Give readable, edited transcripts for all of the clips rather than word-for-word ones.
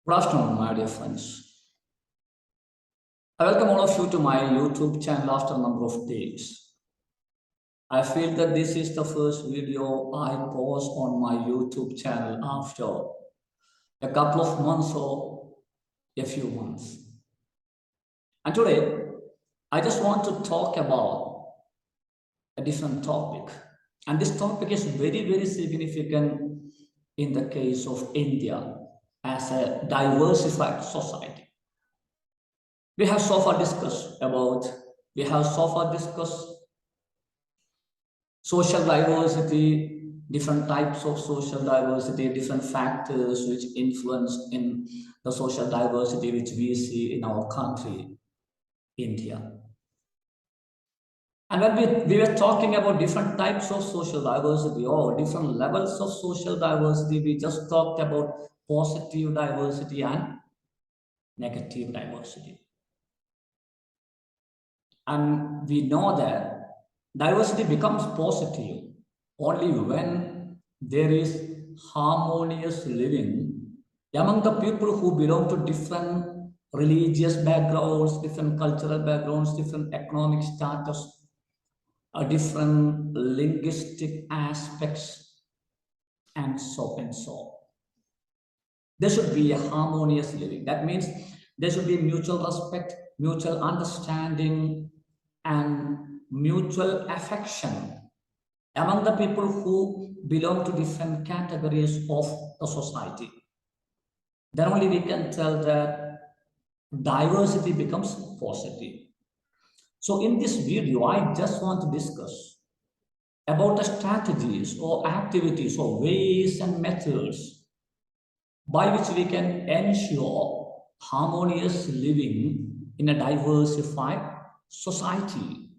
Good afternoon, my dear friends. I welcome all of you to my YouTube channel after a number of days. I feel that this is the first video I post on my YouTube channel after a couple of months or a few months. And today, I just want to talk about a different topic. And this topic is very, very significant in the case of India as a diversified society. We have so far discussed social diversity, different types of social diversity, different factors which influence in the social diversity which we see in our country, India. And when we were talking about different types of social diversity or different levels of social diversity, we just talked about positive diversity and negative diversity. And we know that diversity becomes positive only when there is harmonious living among the people who belong to different religious backgrounds, different cultural backgrounds, different economic status, different linguistic aspects, and so and so. There should be a harmonious living. That means there should be mutual respect, mutual understanding, and mutual affection among the people who belong to different categories of the society. Then only we can tell that diversity becomes positive. So in this video, I just want to discuss about the strategies or activities or ways and methods by which we can ensure harmonious living in a diversified society.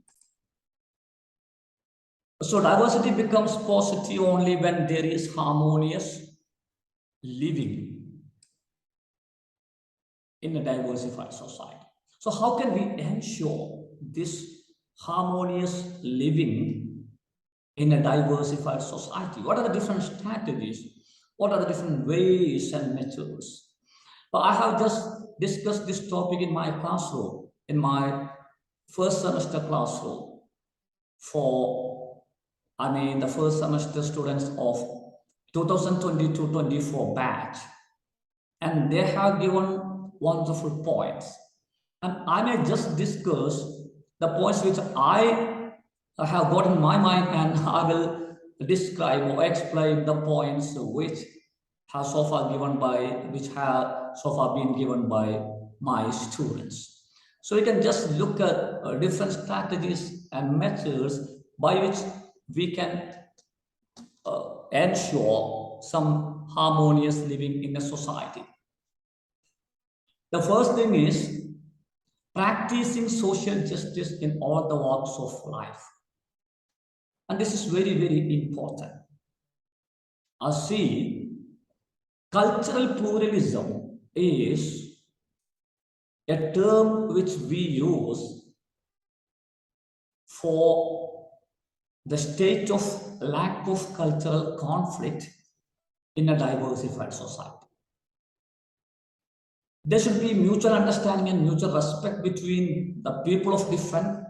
So diversity becomes positive only when there is harmonious living in a diversified society. So how can we ensure this harmonious living in a diversified society? What are the different strategies? What are the different ways and methods? Well, I have just discussed this topic in my classroom, in my first semester classroom the first semester students of 2022-24 batch. And they have given wonderful points. And I may just discuss the points which I have got in my mind, and I will describe or explain the points which have so far been given by my students. So you can just look at different strategies and methods by which we can ensure some harmonious living in a society. The first thing is practicing social justice in all the walks of life. And this is very, very important. See, cultural pluralism is a term which we use for the state of lack of cultural conflict in a diversified society. There should be mutual understanding and mutual respect between the people of different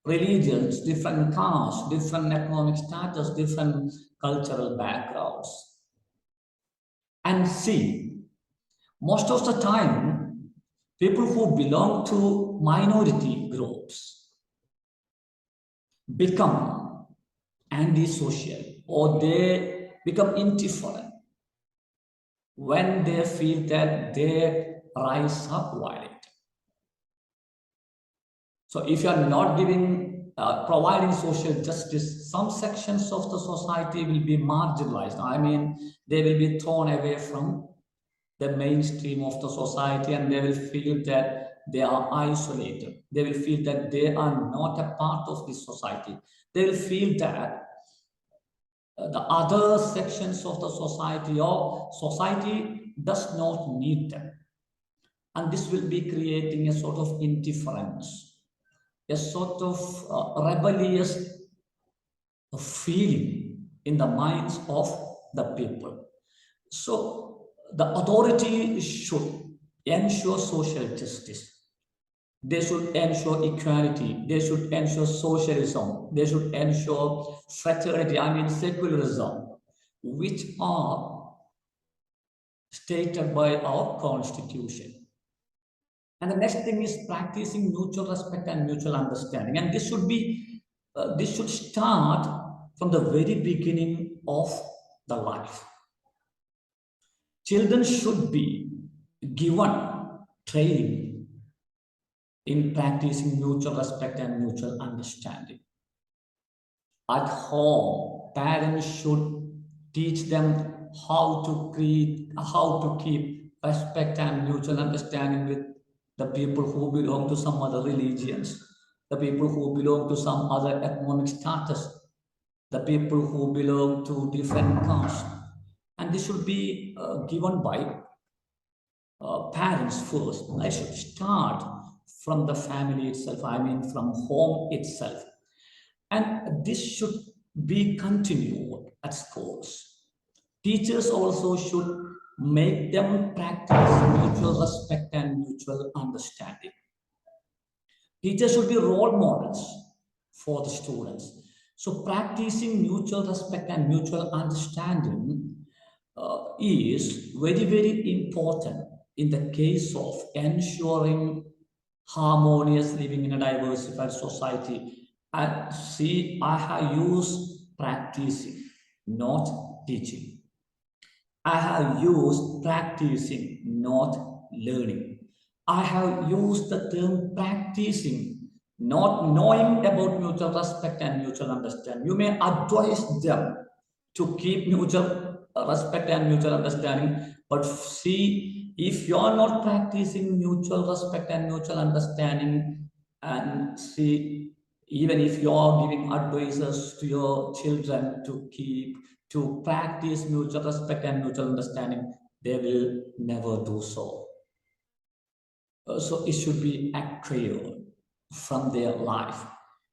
religions, different castes, different economic status, different cultural backgrounds. And see, most of the time, people who belong to minority groups become antisocial or they become indifferent when they feel that their rights are violated. So if you are not providing social justice, some sections of the society will be marginalized. I mean, they will be thrown away from the mainstream of the society, and they will feel that they are isolated. They will feel that they are not a part of this society. They will feel that the other sections of the society or society does not need them. And this will be creating a sort of indifference, a sort of rebellious feeling in the minds of the people. So The authority should ensure social justice. They should ensure equality. They should ensure socialism. They should ensure fraternity, I mean secularism, which are stated by our constitution. And the next thing is practicing mutual respect and mutual understanding. And this should start from the very beginning of the life. Children should be given training in practicing mutual respect and mutual understanding. At home, parents should teach them how to keep respect and mutual understanding with the people who belong to some other religions, the people who belong to some other economic status, the people who belong to different castes. And this should be given by parents first. I should start from the family itself, I mean from home itself. And this should be continued at schools. Teachers also should make them practice mutual respect and mutual understanding. Teachers should be role models for the students. So, practicing mutual respect and mutual understanding is very, very important in the case of ensuring harmonious living in a diversified society. And see, I have used practicing, not teaching. I have used practicing, not learning. I have used the term practicing, not knowing about mutual respect and mutual understanding. You may advise them to keep mutual respect and mutual understanding, but see, if you are not practicing mutual respect and mutual understanding, and see, even if you are giving advices to your children to practice mutual respect and mutual understanding, they will never do so. So it should be acquired from their life.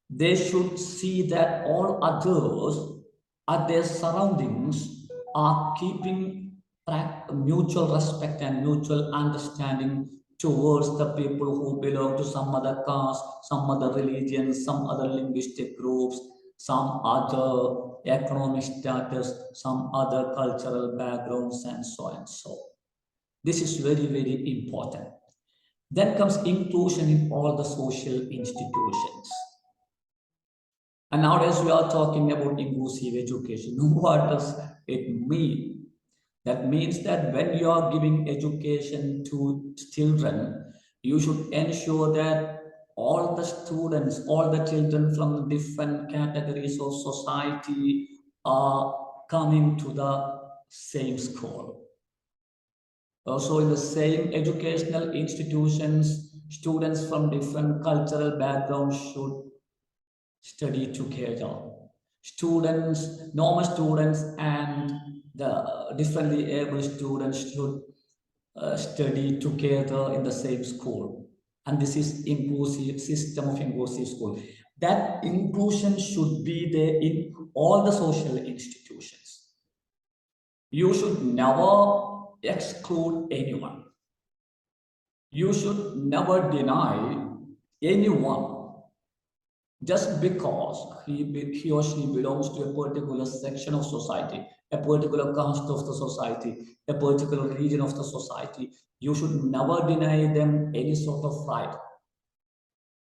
They should see that all others at their surroundings are keeping mutual respect and mutual understanding towards the people who belong to some other caste, some other religion, some other linguistic groups, some other economic status, some other cultural backgrounds, and so on and so. This is very, very important. Then comes inclusion in all the social institutions. And nowadays we are talking about inclusive education. What does it mean? That means that when you are giving education to children, you should ensure that all the students, all the children from different categories of society are coming to the same school. Also, in the same educational institutions, students from different cultural backgrounds should study together. Students, normal students, and the differently able students should study together in the same school. And this is inclusive system of inclusive school. That inclusion should be there in all the social institutions. You should never exclude anyone. You should never deny anyone just because he or she belongs to a particular section of society, a particular caste of the society, a particular region of the society. You should never deny them any sort of right.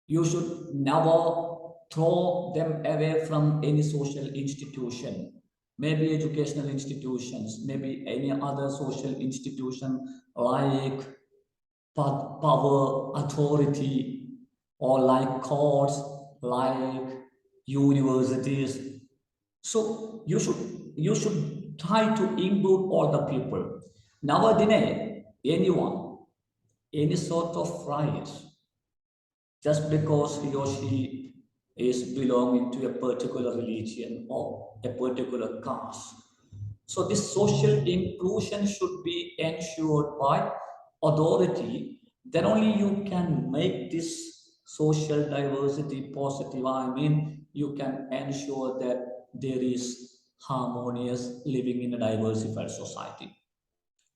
You should never throw them away from any social institution, maybe educational institutions, maybe any other social institution like power, authority, or like courts, like universities. So you should try to include all the people. Never deny anyone any sort of rights just because he or she is belonging to a particular religion or a particular caste. So this social inclusion should be ensured by authority. Then only you can make this social diversity positive. I mean, you can ensure that there is harmonious living in a diversified society.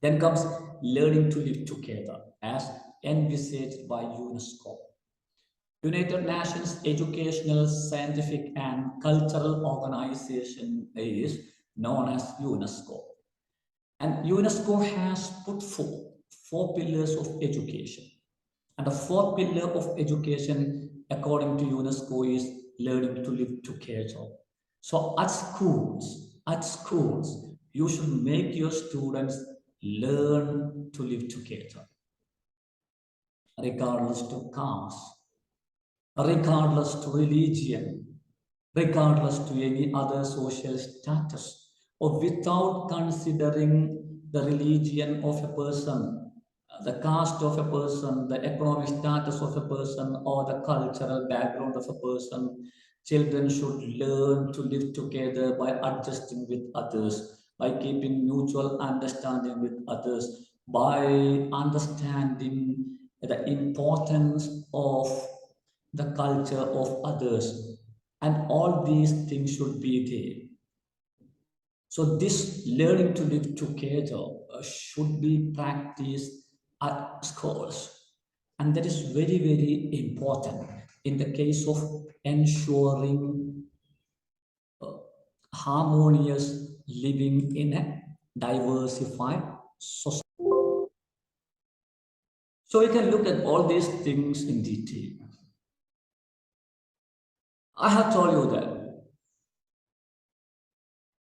Then comes learning to live together as envisaged by UNESCO. United Nations Educational, Scientific and Cultural Organization is known as UNESCO. And UNESCO has put forth four pillars of education. And the fourth pillar of education, according to UNESCO, is learning to live together. So at schools, you should make your students learn to live together, regardless to caste, regardless to religion, regardless to any other social status, or without considering the religion of a person, the caste of a person, the economic status of a person, or the cultural background of a person. Children should learn to live together by adjusting with others, by keeping mutual understanding with others, by understanding the importance of the culture of others, and all these things should be there. So this learning to live together should be practiced at schools, and that is very very important in the case of ensuring harmonious living in a diversified society. So we can look at all these things in detail. I have told you that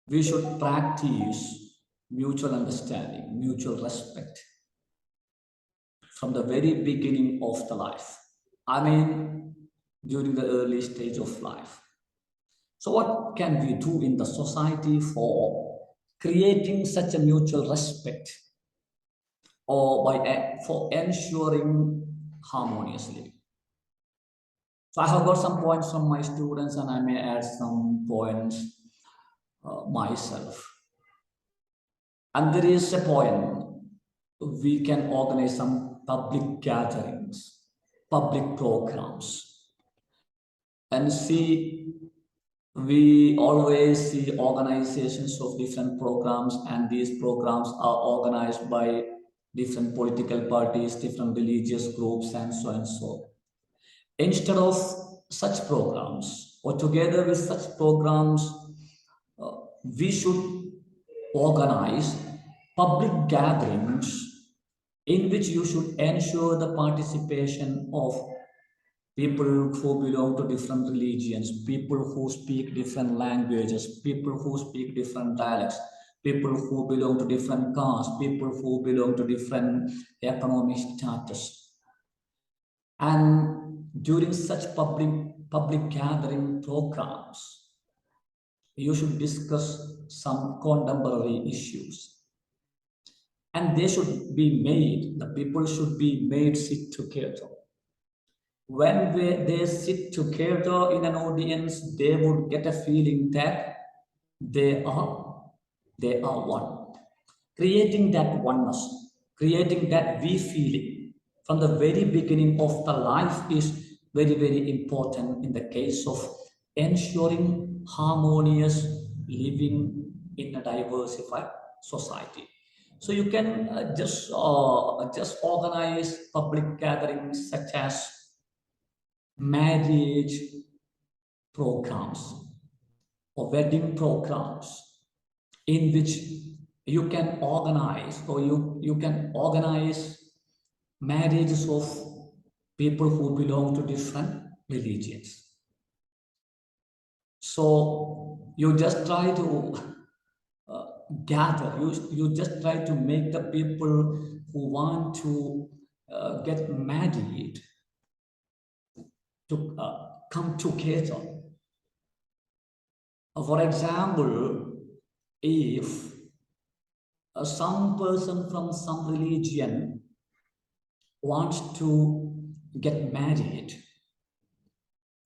we should practice mutual understanding, mutual respect from the very beginning of the life. I mean, during the early stage of life. So, what can we do in the society for creating such a mutual respect or for ensuring harmonious living? So, I have got some points from my students, and I may add some points myself. And there is a point we can organize some public gatherings, public programs, and see. We always see organizations of different programs, and these programs are organized by different political parties, different religious groups, and so and so. Instead of such programs, or together with such programs, uh, we should organize public gatherings in which you should ensure the participation of people who belong to different religions, people who speak different languages, people who speak different dialects, people who belong to different castes, people who belong to different economic status. And during such public gathering programs, you should discuss some contemporary issues. And they should be made, the people should be made sit together. When they sit together in an audience, they would get a feeling that they are they are one. Creating that oneness, creating that we feeling from the very beginning of the life is very, very important in the case of ensuring harmonious living in a diversified society. So you can just organize public gatherings such as marriage programs or wedding programs in which you can organize, or you can organize marriages of people who belong to different religions. So you just try to uh, gather, you just try to make the people who want to get married to come together. For example, if some person from some religion wants to get married,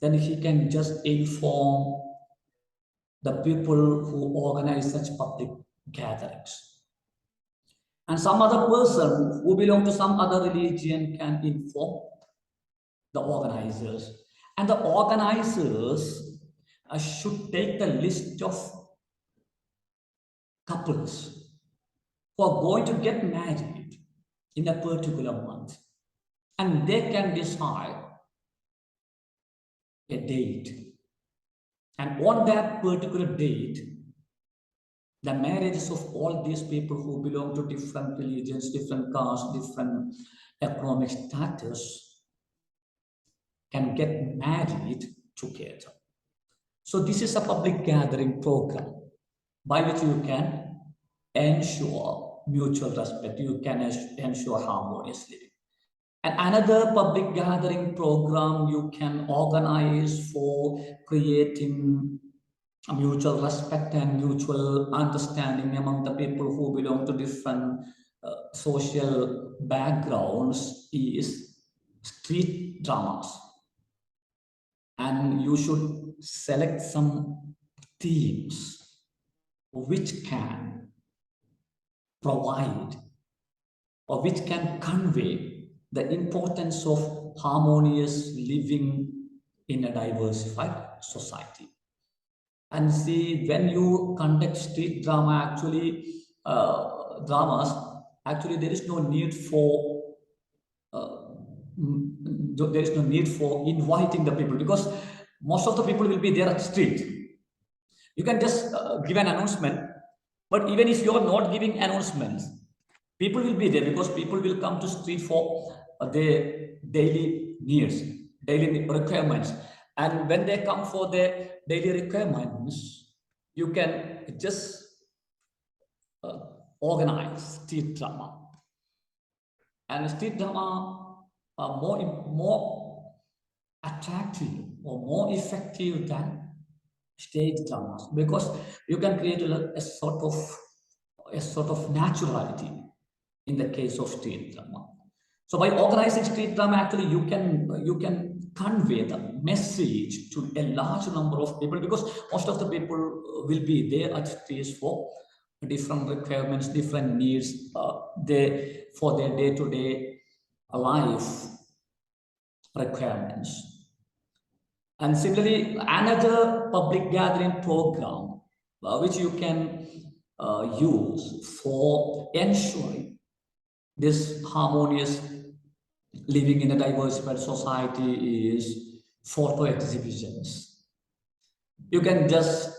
then he can just inform the people who organize such public gatherings. And some other person who belong to some other religion can inform the organizers. And the organizers should take the list of couples who are going to get married in a particular month, and they can decide a date. And on that particular date, the marriages of all these people who belong to different religions, different castes, different economic status can get married together. So this is a public gathering program by which you can ensure mutual respect, you can ensure harmonious living. And another public gathering program you can organize for creating a mutual respect and mutual understanding among the people who belong to different social backgrounds is street dramas. And you should select some themes which can provide or which can convey the importance of harmonious living in a diversified society. And see, when you conduct street drama, dramas, actually there is no need for there is no need for inviting the people, because most of the people will be there at the street. You can just give an announcement, but even if you are not giving announcements, people will be there, because people will come to street for their daily needs, daily requirements. And when they come for their daily requirements, you can just organize street drama. And street drama are more attractive or more effective than stage dramas, because you can create a sort of naturality in the case of street drama. So by organizing street drama, actually you can convey the message to a large number of people, because most of the people will be there at stage for different requirements, different needs, for their day-to-day life requirements. And similarly, another public gathering program which you can use for ensuring this harmonious living in a diversified society is photo exhibitions. You can just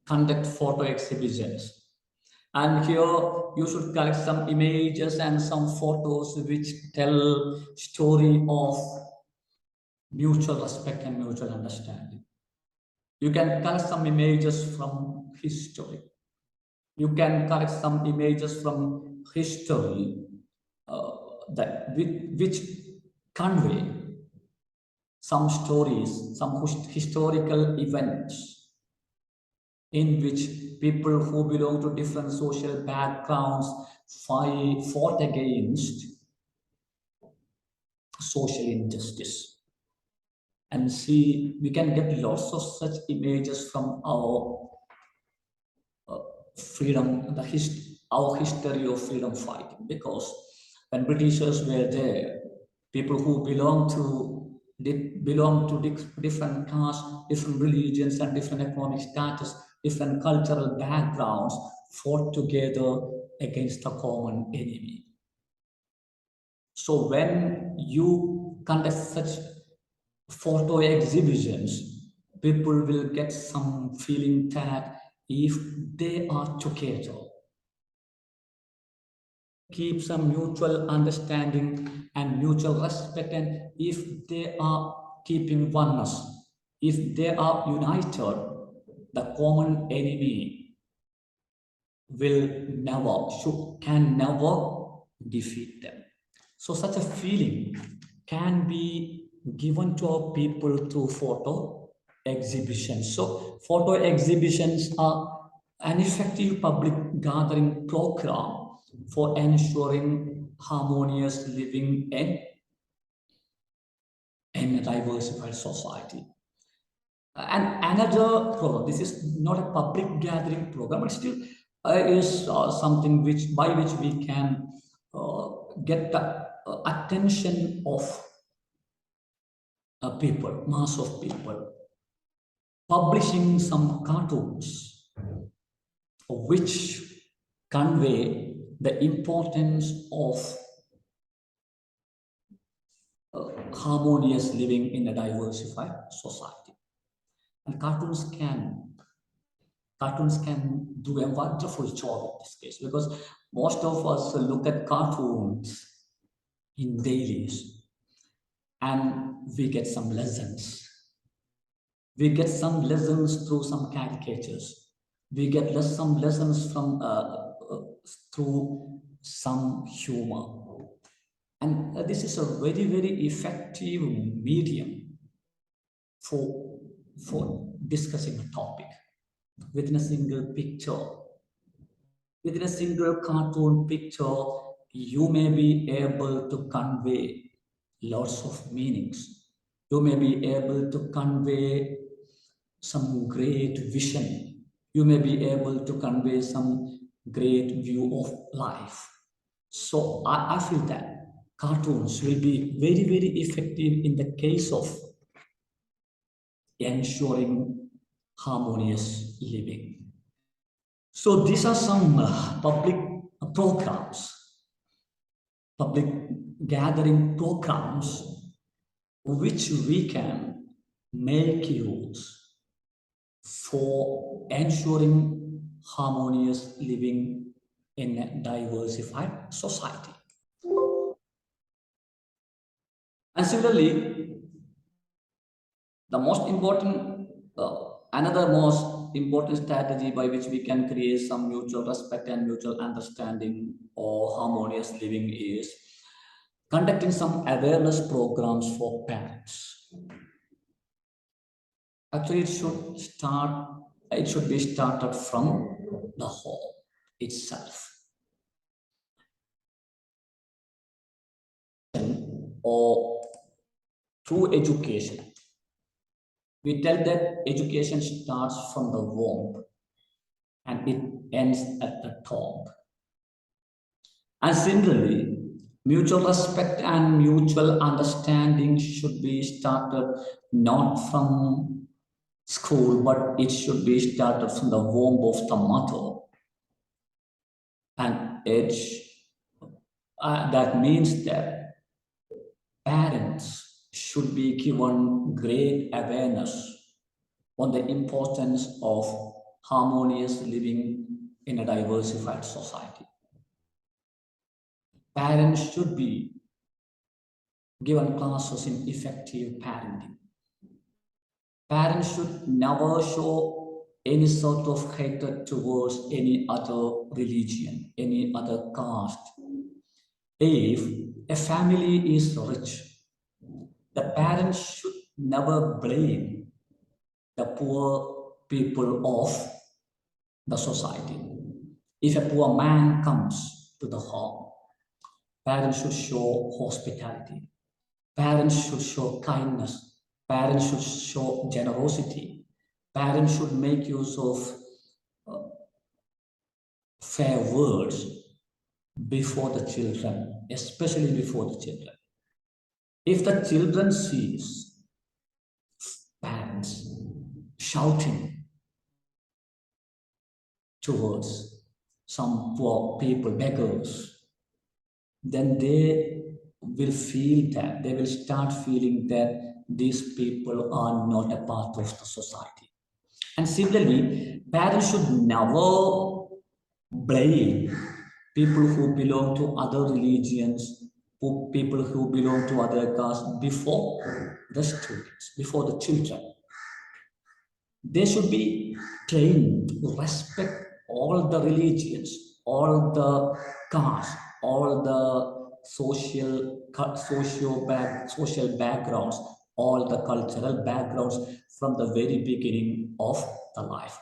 conduct photo exhibitions. And here you should collect some images and some photos which tell story of mutual respect and mutual understanding. You can collect some images from history. You can collect some images from history which convey some stories, some historical events in which people who belong to different social backgrounds fought against social injustice. And see, we can get lots of such images from our freedom, our history of freedom fighting, because when Britishers were there, people who belong to different castes, different religions, and different economic status, different cultural backgrounds fought together against a common enemy. So when you conduct such photo exhibitions, people will get some feeling that if they are together, keep some mutual understanding and mutual respect, and if they are keeping oneness, if they are united, the common enemy can never defeat them. So such a feeling can be given to our people through photo exhibitions. So photo exhibitions are an effective public gathering program for ensuring harmonious living in a diversified society. And another program, this is not a public gathering program, but still is something by which we can get the attention of people, mass of people, publishing some cartoons which convey the importance of harmonious living in a diversified society. And cartoons can do a wonderful job in this case, because most of us look at cartoons in dailies and we get some lessons. We get some lessons through some caricatures. We get some lessons from through some humor. And this is a very, very effective medium for, for discussing a topic within a single picture. Within a single cartoon picture, you may be able to convey lots of meanings. You may be able to convey some great vision. You may be able to convey some great view of life. So I feel that cartoons will be very, very effective in the case of ensuring harmonious living. So these are some public programs, public gathering programs, which we can make use for ensuring harmonious living in a diversified society. And similarly, the most important, another most important strategy by which we can create some mutual respect and mutual understanding or harmonious living is conducting some awareness programs for parents. Actually, it should be started from the home itself. Or through education. We tell that education starts from the womb and it ends at the top. And similarly, mutual respect and mutual understanding should be started not from school, but it should be started from the womb of the mother. And that means that parents should be given great awareness on the importance of harmonious living in a diversified society. Parents should be given classes in effective parenting. Parents should never show any sort of hatred towards any other religion, any other caste. If a family is rich, the parents should never blame the poor people of the society. If a poor man comes to the home, parents should show hospitality. Parents should show kindness. Parents should show generosity. Parents should make use of fair words before the children, especially before the children. If the children sees parents shouting towards some poor people, beggars, then they will start feeling that these people are not a part of the society. And similarly, parents should never blame people who belong to other religions, people who belong to other castes before the students, before the children. They should be trained to respect all the religions, all the castes, all the social backgrounds, all the cultural backgrounds from the very beginning of the life.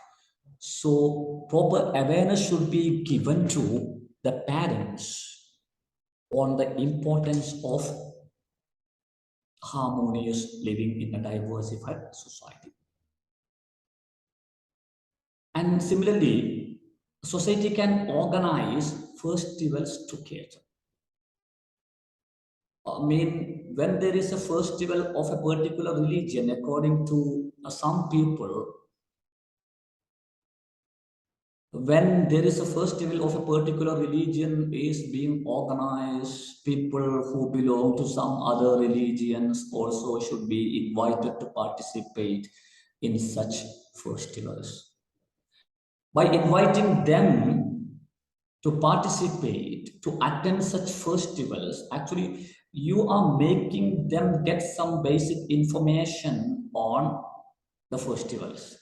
So proper awareness should be given to the parents on the importance of harmonious living in a diversified society. And similarly, society can organize festivals together. I mean, when there is a festival of a particular religion, according to some people, When there is a festival of a particular religion is being organized, people who belong to some other religions also should be invited to participate in such festivals. By inviting them to participate, to attend such festivals, actually, you are making them get some basic information on the festivals,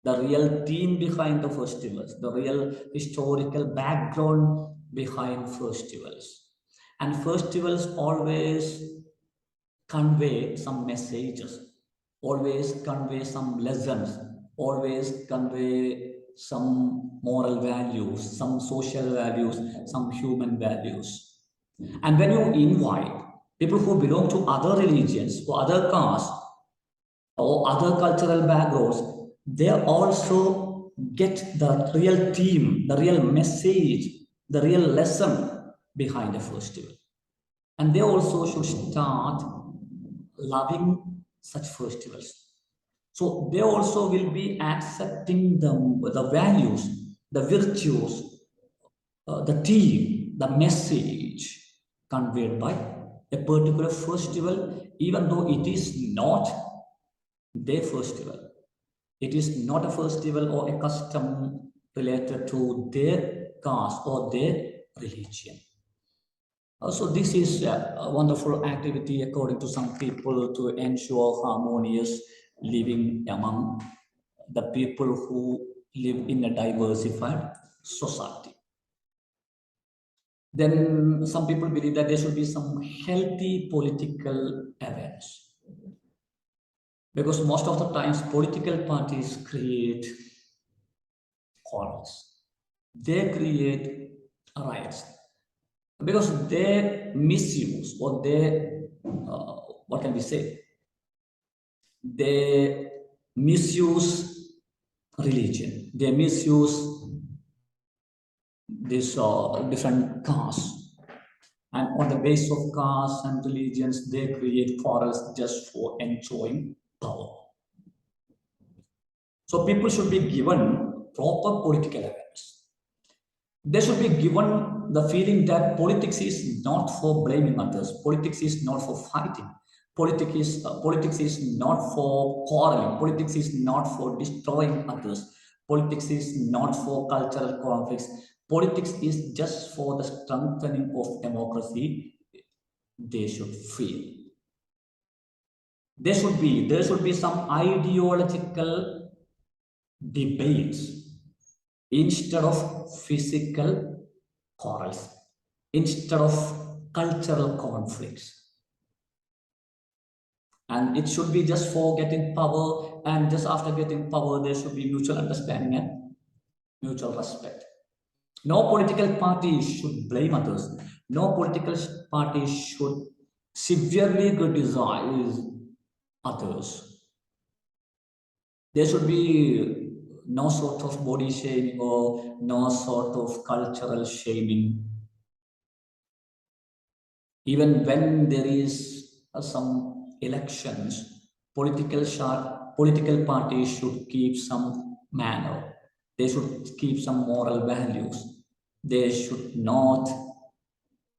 the real theme behind the festivals, the real historical background behind festivals. And festivals always convey some messages, always convey some lessons, always convey some moral values, some social values, some human values. And when you invite people who belong to other religions or other castes or other cultural backgrounds, they also get the real theme, the real message, the real lesson behind the festival. And they also should start loving such festivals. So they also will be accepting the values, the virtues, the theme, the message conveyed by a particular festival, even though it is not their festival. It is not a festival or a custom related to their caste or their religion. So this is a wonderful activity according to some people to ensure harmonious living among the people who live in a diversified society. Then some people believe that there should be some healthy political events, because most of the times political parties create quarrels. They create riots because they misuse or they, what can we say? They misuse religion. They misuse this different castes. And on the basis of castes and religions, they create quarrels just for enjoying power. So people should be given proper political awareness. They should be given the feeling that politics is not for blaming others. Politics is not for fighting. Politics is not for quarreling. Politics is not for destroying others. Politics is not for cultural conflicts. Politics is just for the strengthening of democracy. They should feel. There should be some ideological debates instead of physical quarrels, instead of cultural conflicts. And it should be just for getting power, and just after getting power, there should be mutual understanding and mutual respect. No political party should blame others. No political party should severely criticize others. There should be no sort of body shaming or no sort of cultural shaming. Even when there is some elections, political parties should keep some manner. They should keep some moral values. They should not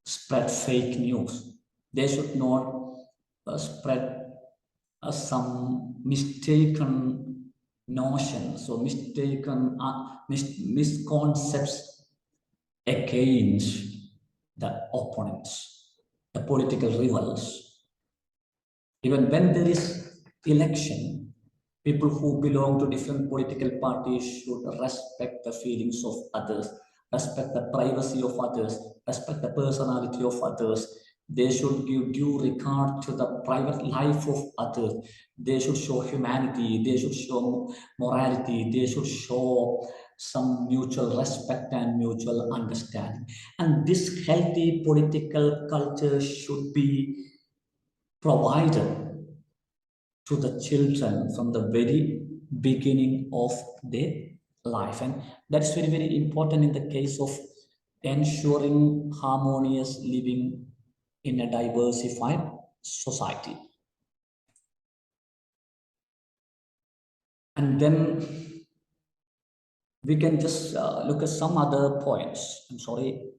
spread fake news. They should not spread some mistaken notions or mistaken misconcepts against the opponents, the political rivals. Even when there is election, people who belong to different political parties should respect the feelings of others, respect the privacy of others, respect the personality of others. They should give due regard to the private life of others. They should show humanity. They should show morality. They should show some mutual respect and mutual understanding. And this healthy political culture should be provided to the children from the very beginning of their life. And that's very, very important in the case of ensuring harmonious living in a diversified society. And then We can just look at some other points. I'm sorry.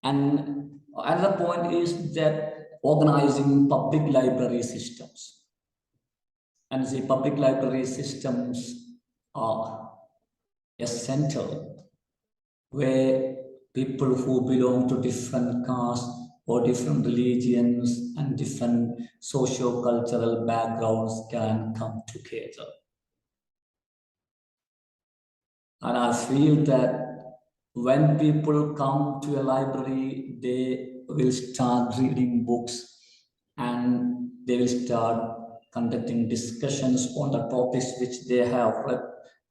And another point is that organizing public library systems. And the public library systems are essential where people who belong to different castes or different religions and different socio-cultural backgrounds can come together. And I feel that when people come to a library, they will start reading books and they will start conducting discussions on the topics which they have read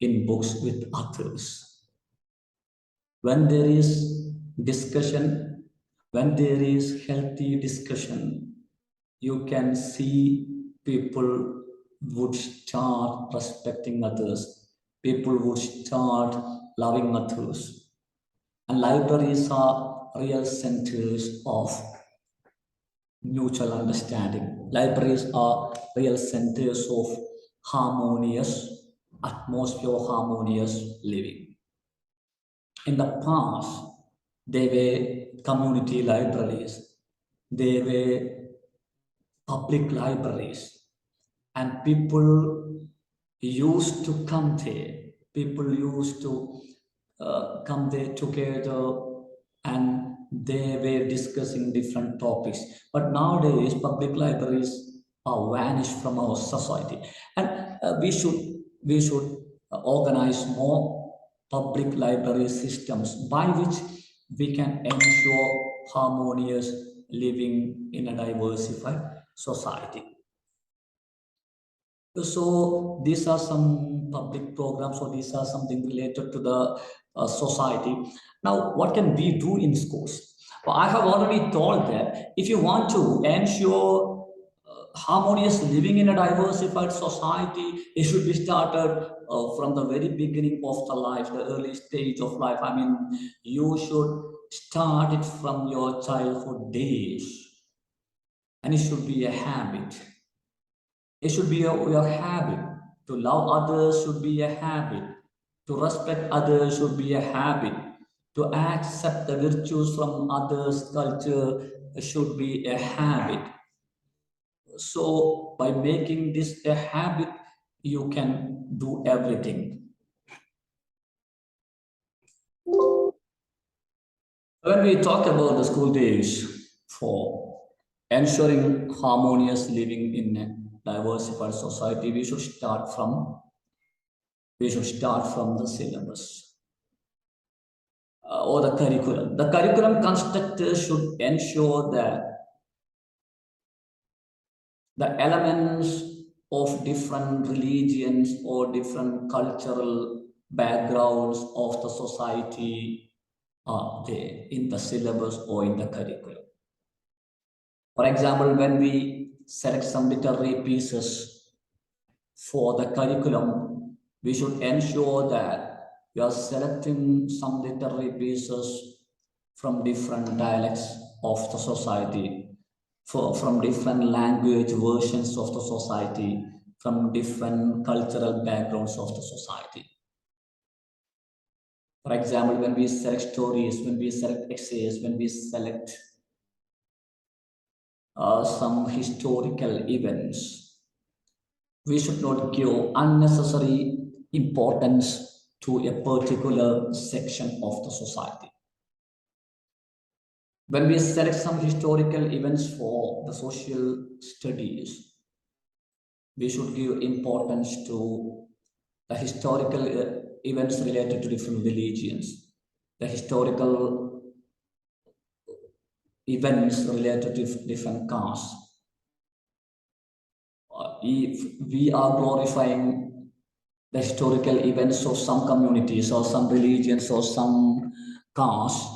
in books with others. When there is discussion, when there is healthy discussion, you can see people would start respecting others. People would start loving others. And libraries are real centers of mutual understanding. Libraries are real centers of harmonious atmosphere, harmonious living. In the past, they were community libraries, they were public libraries, and people used to come there. People used to come there together and they were discussing different topics. But nowadays, public libraries are vanished from our society, and we should organize more public library systems by which we can ensure harmonious living in a diversified society. So these are some public programs, or these are something related to the society. Now, what can we do in schools? Well, I have already told that if you want to ensure harmonious living in a diversified society, it should be started from the very beginning of the life, the early stage of life. I mean, you should start it from your childhood days, and it should be a habit. It should be your habit. To love others should be a habit. To respect others should be a habit. To accept the virtues from others' culture should be a habit. So, by making this a habit, you can do everything. When we talk about the school days for ensuring harmonious living in a diversified society, we should start from the syllabus or the curriculum. The curriculum constructor should ensure that the elements of different religions or different cultural backgrounds of the society are there in the syllabus or in the curriculum. For example, when we select some literary pieces for the curriculum, we should ensure that we are selecting some literary pieces from different dialects of the society, from different language versions of the society, from different cultural backgrounds of the society. For example, when we select stories, when we select essays, when we select some historical events, we should not give unnecessary importance to a particular section of the society. When we select some historical events for the social studies, we should give importance to the historical events related to different religions, the historical events related to different castes. If we are glorifying the historical events of some communities or some religions or some castes,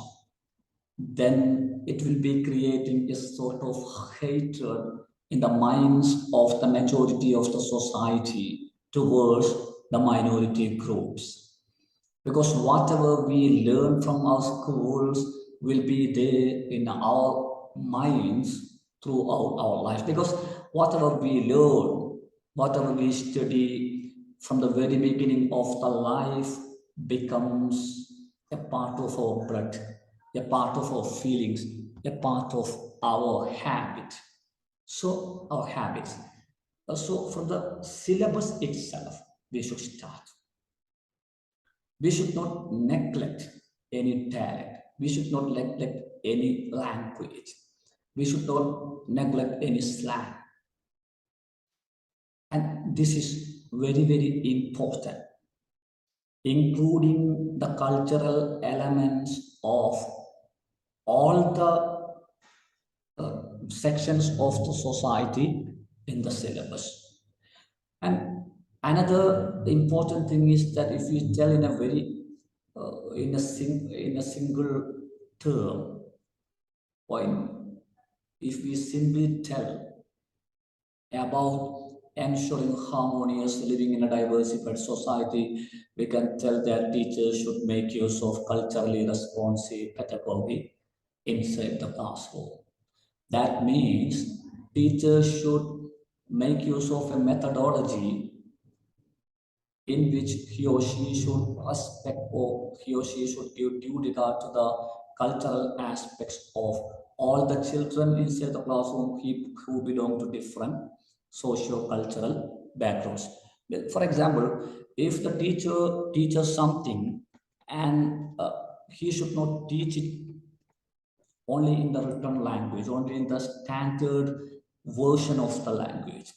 then it will be creating a sort of hatred in the minds of the majority of the society towards the minority groups. Because whatever we learn from our schools, will be there in our minds throughout our lives, because whatever we learn, whatever we study from the very beginning of the life becomes a part of our blood, a part of our feelings, a part of our habit. So, our habits. So, from the syllabus itself, we should start. We should not neglect any talent. We should not neglect any language. We should not neglect any slang. And this is very, very important, including the cultural elements of all the sections of the society in the syllabus. And another important thing is that if we tell in a very in a single term, or if we simply tell about ensuring harmonious living in a diversified society, we can tell that teachers should make use of culturally responsive pedagogy inside the classroom. That means teachers should make use of a methodology in which he or she should respect, or he or she should give due regard to the cultural aspects of all the children inside the classroom who belong to different socio-cultural backgrounds. For example, if the teacher teaches something and he should not teach it only in the written language, only in the standard version of the language.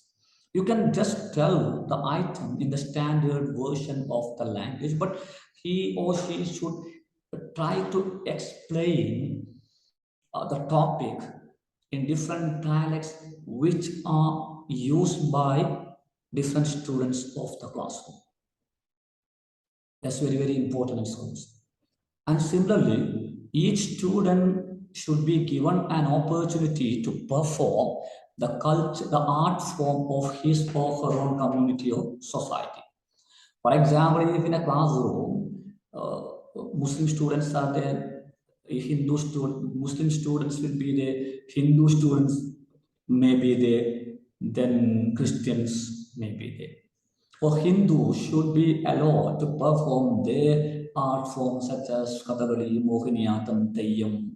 You can just tell the item in the standard version of the language, but he or she should try to explain the topic in different dialects which are used by different students of the classroom. That's very, very important in schools. And similarly, each student should be given an opportunity to perform the culture, the art form of his or her own community or society. For example, if in a classroom, Muslim students are there, Muslim students will be there, Hindu students may be there, then Christians may be there. For Hindus should be allowed to perform their art forms such as Kathakali, Mohiniyattam, Teyyam.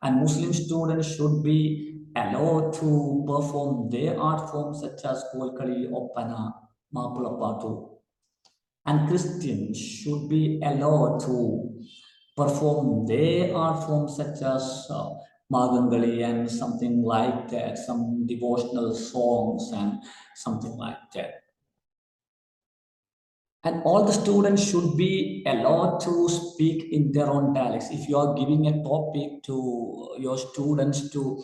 And Muslim students should be allowed to perform their art forms such as Kolkali, Oppana, Mapulapatu. And Christians should be allowed to perform their art forms such as Magangali and something like that, some devotional songs and something like that. And all the students should be allowed to speak in their own dialects. If you are giving a topic to your students to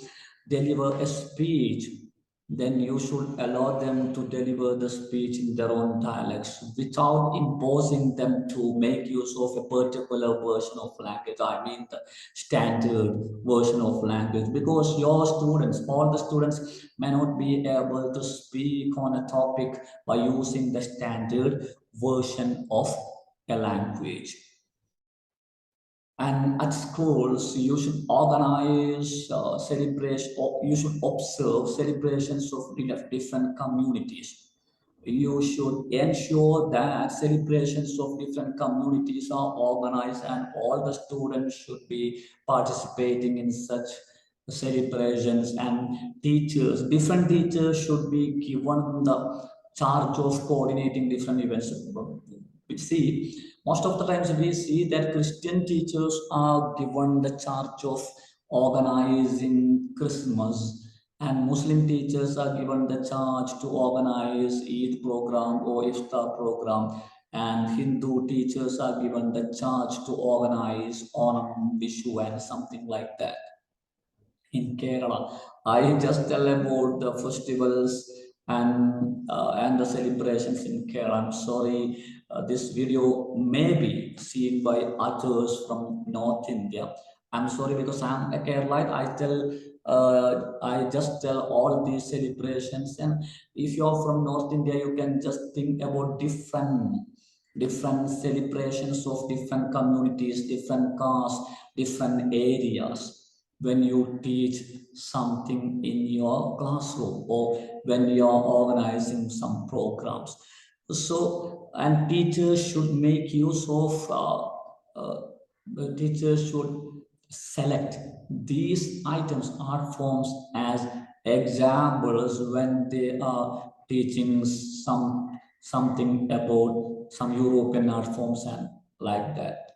deliver a speech, then you should allow them to deliver the speech in their own dialects without imposing them to make use of a particular version of language. I mean, the standard version of language, because your students, all the students, may not be able to speak on a topic by using the standard version of a language. And at schools, you should organize celebration, or you should observe celebrations of different communities. You should ensure that celebrations of different communities are organized, and all the students should be participating in such celebrations. And teachers, different teachers should be given the charge of coordinating different events. We see most of the times we see that Christian teachers are given the charge of organizing Christmas, and Muslim teachers are given the charge to organize Eid program or Iftar program, and Hindu teachers are given the charge to organize Onam, Vishu, and something like that in Kerala. I just tell about the festivals and the celebrations in Kerala. I'm sorry, this video may be seen by others from North India. I'm sorry because I'm a Keralite. I just tell all these celebrations, and if you're from North India, you can just think about different different celebrations of different communities, different castes, different areas. When you teach something in your classroom or when you're organizing some programs. So, and teachers should make use of, the teachers should select these items, art forms, as examples when they are teaching something about some European art forms and like that.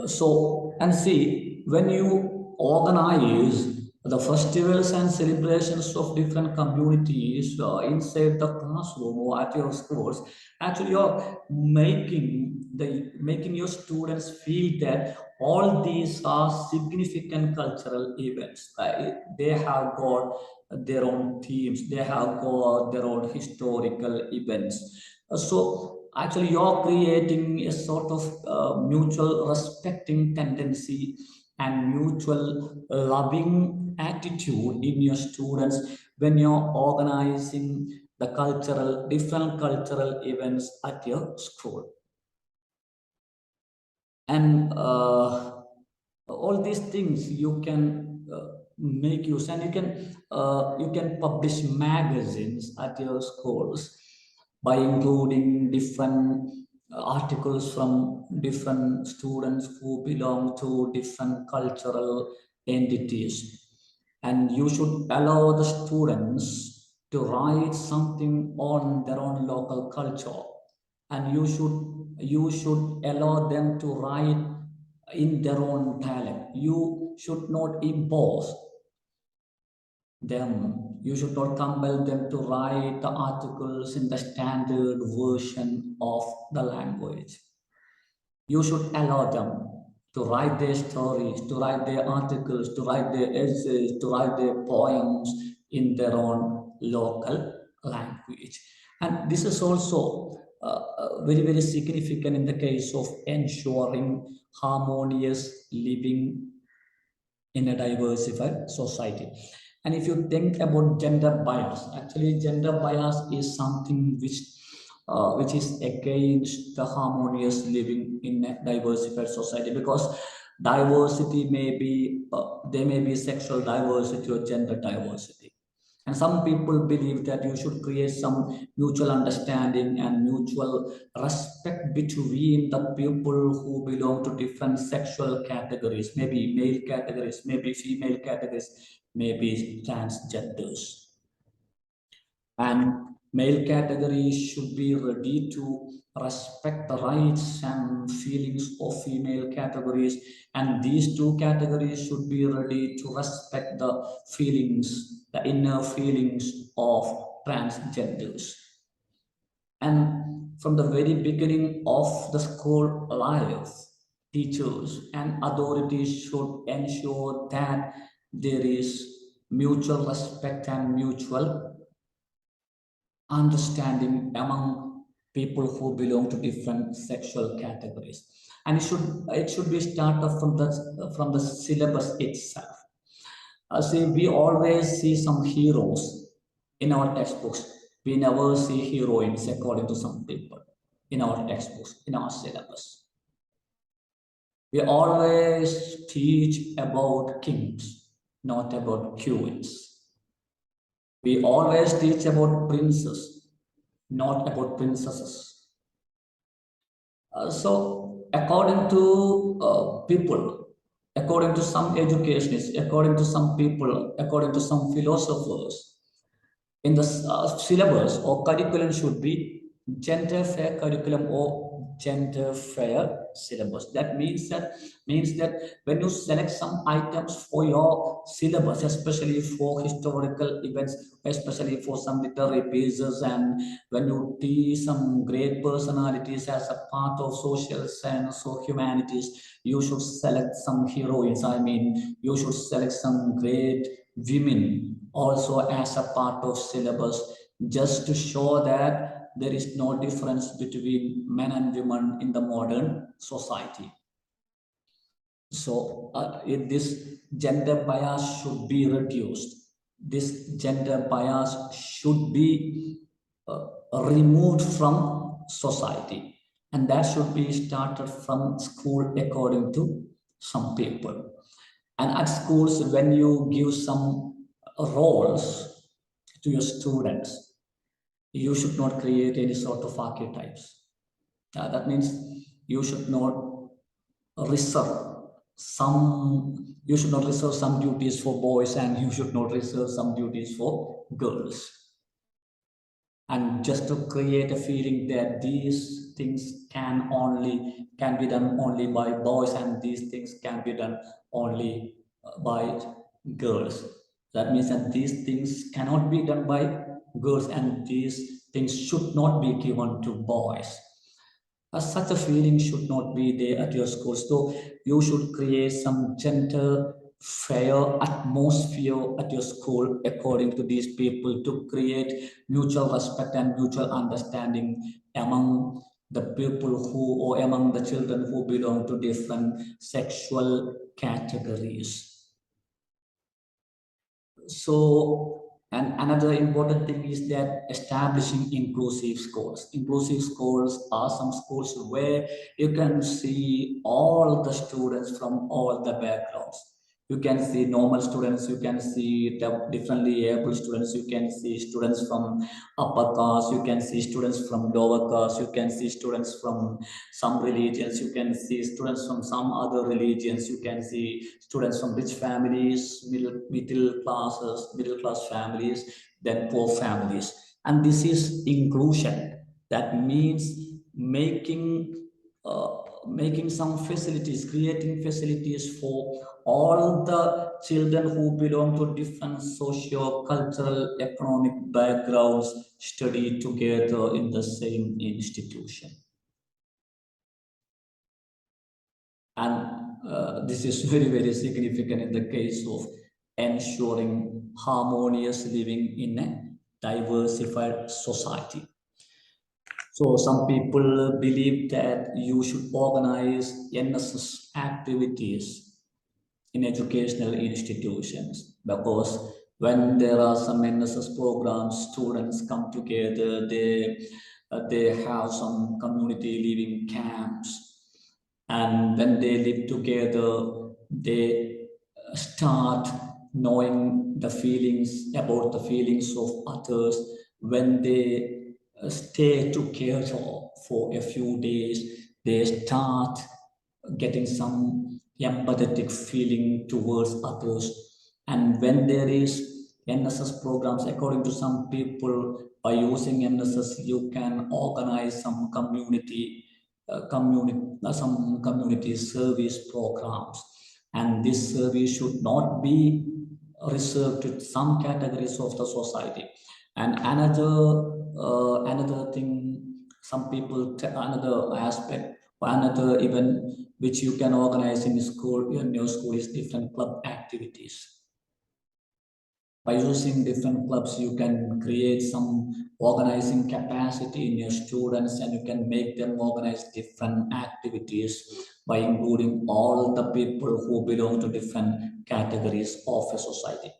So, and see, when you organize the festivals and celebrations of different communities inside the classroom or at your schools, actually you're making your students feel that all these are significant cultural events. Right? They have got their own themes, they have got their own historical events. So actually you're creating a sort of mutual respecting tendency and mutual loving attitude in your students when you're organizing the different cultural events at your school. And all these things you can make use, and you can publish magazines at your schools by including different articles from different students who belong to different cultural entities, and you should allow the students to write something on their own local culture, and you should allow them to write in their own dialect. You should not impose them. You should not compel them to write the articles in the standard version of the language. You should allow them to write their stories, to write their articles, to write their essays, to write their poems in their own local language. And this is also very, very significant in the case of ensuring harmonious living in a diversified society. And if you think about gender bias, actually gender bias is something which is against the harmonious living in a diversified society, because diversity may be there may be sexual diversity or gender diversity, and some people believe that you should create some mutual understanding and mutual respect between the people who belong to different sexual categories, maybe male categories, maybe female categories, maybe transgenders. And male category should be ready to respect the rights and feelings of female categories, and these two categories should be ready to respect the feelings, the inner feelings of transgenders. And from the very beginning of the school life, teachers and authorities should ensure that there is mutual respect and mutual understanding among people who belong to different sexual categories, and it should be started from the syllabus itself. See, we always see some heroes in our textbooks. We never see heroines according to some people in our textbooks, in our syllabus. We always teach about kings, not about queens. We always teach about princes, not about princesses. So, according to people, according to some educationists, according to some people, according to some philosophers, in the syllabus or curriculum should be gender fair curriculum or gender fair syllabus. That means that when you select some items for your syllabus, especially for historical events, especially for some literary pieces, and when you teach some great personalities as a part of social science or humanities, you should select some heroines. I mean, you should select some great women also as a part of syllabus, just to show that there is no difference between men and women in the modern society. So this gender bias should be reduced. This gender bias should be removed from society. And that should be started from school according to some people. And at schools, when you give some roles to your students, you should not create any sort of archetypes. That means you should not reserve you should not reserve some duties for boys and you should not reserve some duties for girls. And just to create a feeling that these things can be done only by boys and these things can be done only by girls. That means that these things cannot be done by girls and these things should not be given to boys. Such a feeling should not be there at your school. So you should create some gentle, fair atmosphere at your school according to these people to create mutual respect and mutual understanding among the people who or among the children who belong to different sexual categories. So, and another important thing is that establishing inclusive schools. Inclusive schools are some schools where you can see all the students from all the backgrounds. You can see normal students, you can see differently able students, you can see students from upper caste, you can see students from lower caste, you can see students from some religions, you can see students from some other religions, you can see students from rich families, middle class families, then poor families. And this is inclusion. That means making some facilities, creating facilities for all the children who belong to different socio-cultural, economic backgrounds study together in the same institution. And this is very, very significant in the case of ensuring harmonious living in a diversified society. So some people believe that you should organize NSS activities in educational institutions because when there are some NSS programs, students come together, they have some community living camps, and when they live together, they start knowing the feelings about the feelings of others. When they stay together for a few days, they start getting some empathetic feeling towards others. And when there is NSS programs, according to some people, by using NSS, you can organize some community service programs. And this service should not be reserved to some categories of the society. And another thing, another aspect, another event which you can organize in your school is different club activities. By using different clubs, you can create some organizing capacity in your students and you can make them organize different activities by including all the people who belong to different categories of a society.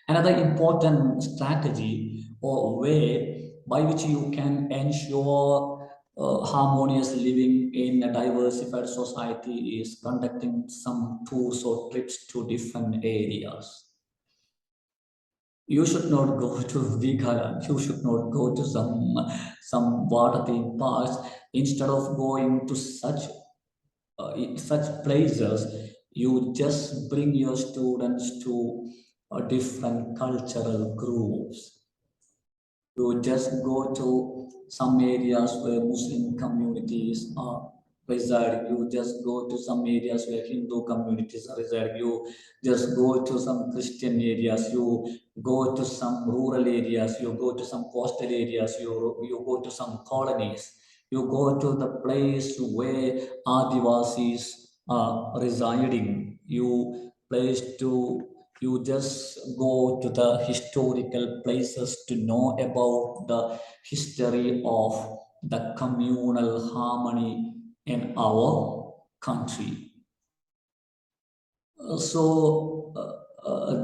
Another important strategy or way by which you can ensure harmonious living in a diversified society is conducting some tours or trips to different areas. You should not go to Vigala. You should not go to some water theme parks. Instead of going to such places, you just bring your students to different cultural groups. You just go to some areas where Muslim communities are residing. You just go to some areas where Hindu communities are residing. You just go to some Christian areas. You go to some rural areas. You go to some coastal areas. You go to some colonies. You go to the place where Adivasis are residing. You just go to the historical places to know about the history of the communal harmony in our country. So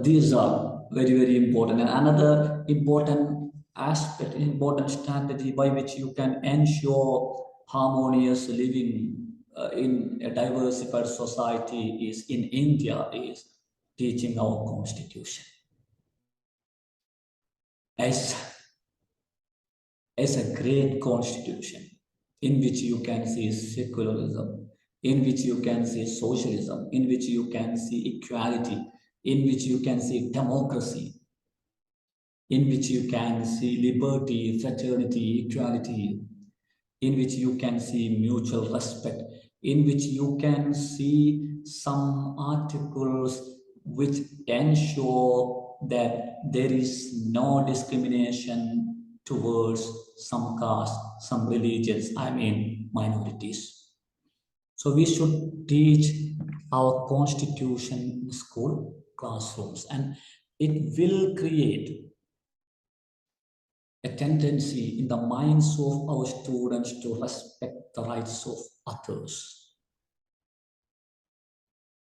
these are very, very important. And another important aspect, important strategy by which you can ensure harmonious living in a diversified society is in India is teaching our constitution as, as a great constitution in which you can see secularism, in which you can see socialism, in which you can see equality, in which you can see democracy, in which you can see liberty, fraternity, equality, in which you can see mutual respect, in which you can see some articles which ensure that there is no discrimination towards some caste, some religions, I mean minorities. So we should teach our constitution in school classrooms, and it will create a tendency in the minds of our students to respect the rights of others.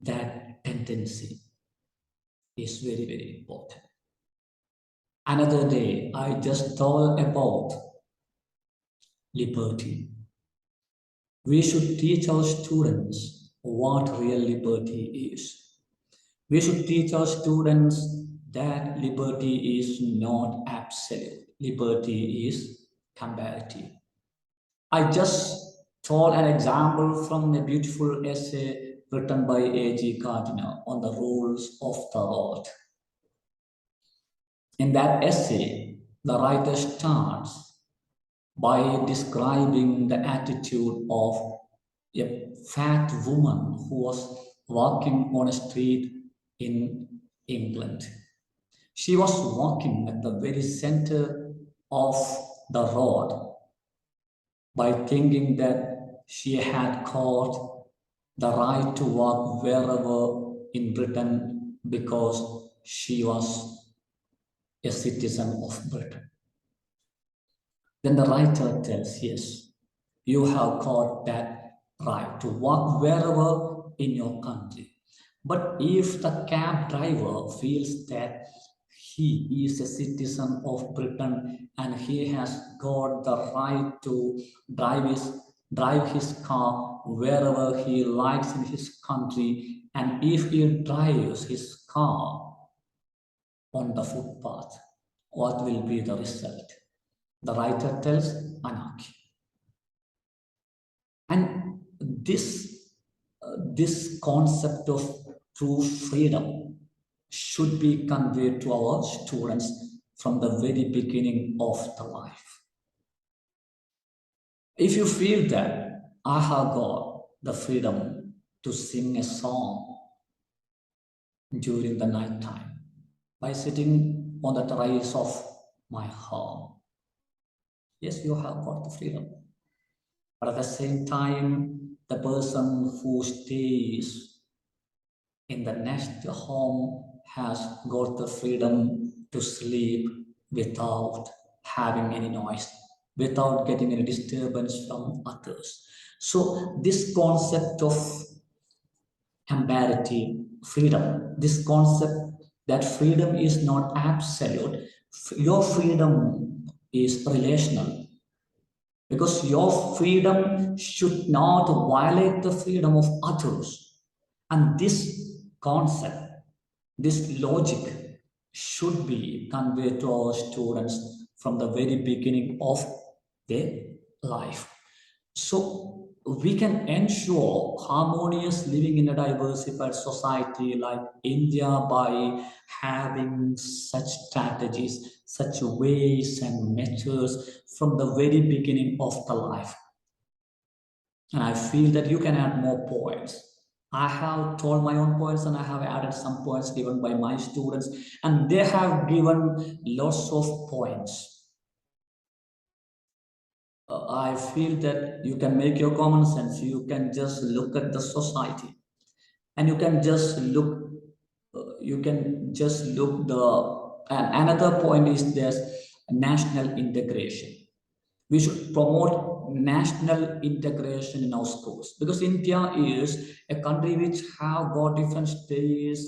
That tendency is very, very important. Another day, I just told about liberty. We should teach our students what real liberty is. We should teach our students that liberty is not absolute. Liberty is comparative. I just told an example from a beautiful essay written by A.G. Gardiner on the rules of the road. In that essay, the writer starts by describing the attitude of a fat woman who was walking on a street in England. She was walking at the very center of the road by thinking that she had caught the right to walk wherever in Britain because she was a citizen of Britain. Then the writer tells, yes, you have got that right to walk wherever in your country. But if the cab driver feels that he is a citizen of Britain and he has got the right to drive his car wherever he likes in his country, and if he drives his car on the footpath, what will be the result? The writer tells anarchy. And this concept of true freedom should be conveyed to our students from the very beginning of the life. If you feel that I have got the freedom to sing a song during the night time by sitting on the terrace of my home, yes, you have got the freedom. But at the same time, the person who stays in the next home has got the freedom to sleep without having any noise, without getting any disturbance from others. So this concept of comparative freedom, this concept that freedom is not absolute, your freedom is relational, because your freedom should not violate the freedom of others. And this concept, this logic should be conveyed to our students from the very beginning of their life. So we can ensure harmonious living in a diversified society like India by having such strategies, such ways and methods from the very beginning of the life. And I feel that you can add more points. I have told my own points and I have added some points given by my students, and they have given lots of points. I feel that you can make your common sense. You can just look at the society, and you can just look. You can just look the. And another point is there's national integration. We should promote national integration in our schools, because India is a country which have got different states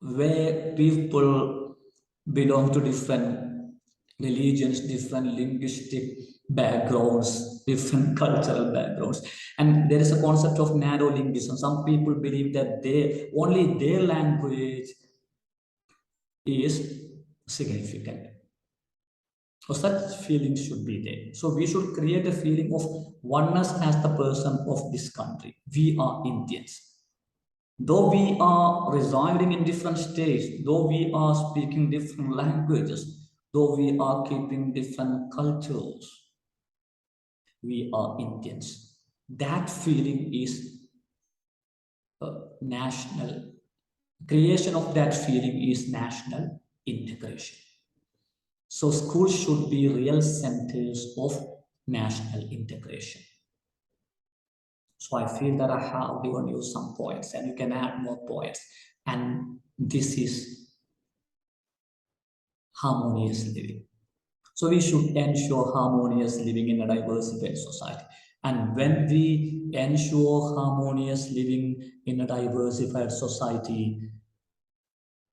where people belong to different religions, different linguistic backgrounds, different cultural backgrounds. And there is a concept of narrow linguism. Some people believe that they only their language is significant. So such feelings should be there. So we should create a feeling of oneness as the person of this country. We are Indians. Though we are residing in different states, though we are speaking different languages, though we are keeping different cultures, we are Indians. That feeling is national. Creation of that feeling is national integration. So schools should be real centers of national integration. So I feel that I have given you some points and you can add more points. And this is harmonious living. So we should ensure harmonious living in a diversified society. And when we ensure harmonious living in a diversified society,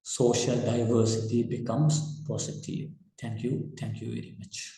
social diversity becomes positive. Thank you. Thank you very much.